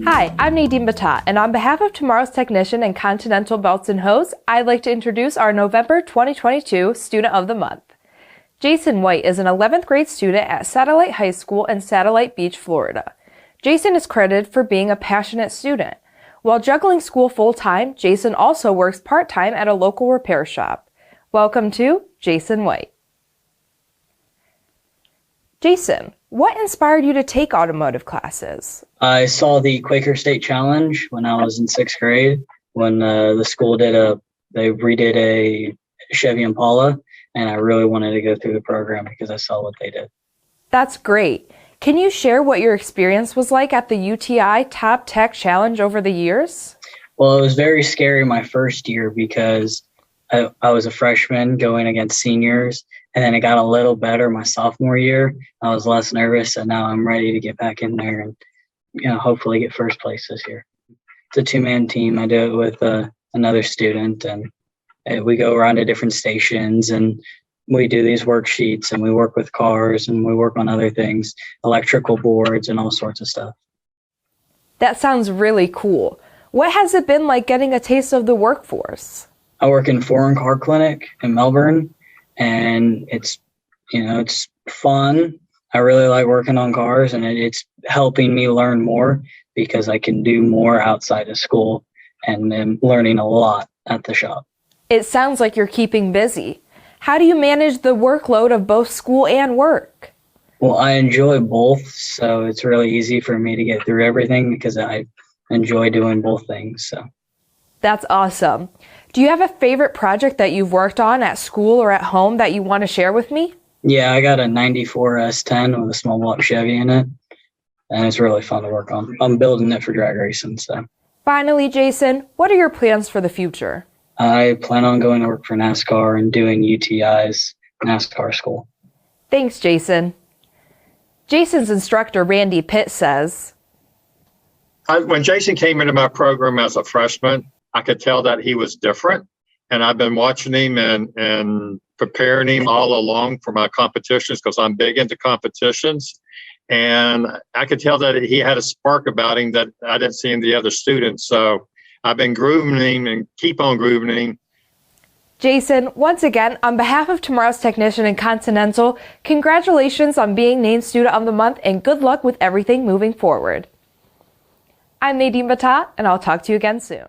Hi, I'm Nadine Batat, and on behalf of Tomorrow's Technician and Continental Belts and Hose, I'd like to introduce our November 2022 Student of the Month. Jayson White is an 11th grade student at Satellite High School in Satellite Beach, Florida. Jayson is credited for being a passionate student. While juggling school full-time, Jayson also works part-time at a local repair shop. Welcome to Jayson White. Jayson, what inspired you to take automotive classes? I saw the Quaker State Challenge when I was in 6th grade when the school they redid a Chevy Impala, and I really wanted to go through the program because I saw what they did. That's great. Can you share what your experience was like at the UTI Top Tech Challenge over the years? Well, it was very scary my first year because I was a freshman going against seniors, and then it got a little better my sophomore year. I was less nervous, and now I'm ready to get back in there and hopefully get first place this year. It's a two-man team. I do it with another student, and we go around to different stations, and we do these worksheets, and we work with cars, and we work on other things, electrical boards and all sorts of stuff. That sounds really cool. What has it been like getting a taste of the workforce? I work in Foreign Car Clinic in Melbourne, and it's fun. I really like working on cars, and it's helping me learn more because I can do more outside of school, and I'm learning a lot at the shop. It sounds like you're keeping busy. How do you manage the workload of both school and work? Well, I enjoy both, so it's really easy for me to get through everything because I enjoy doing both things. So that's awesome. Do you have a favorite project that you've worked on at school or at home that you want to share with me? Yeah, I got a 94 S10 with a small block Chevy in it, and it's really fun to work on. I'm building it for drag racing. So finally, Jayson, what are your plans for the future? I plan on going to work for NASCAR and doing UTI's NASCAR school. Thanks, Jayson. Jayson's instructor, Randy Pitt, says, when Jayson came into my program as a freshman, I could tell that he was different. And I've been watching him and preparing him all along for my competitions because I'm big into competitions. And I could tell that he had a spark about him that I didn't see in the other students. So I've been grooving him and keep on grooving him. Jayson, once again, on behalf of Tomorrow's Technician and Continental, congratulations on being named Student of the Month and good luck with everything moving forward. I'm Nadine Batat, and I'll talk to you again soon.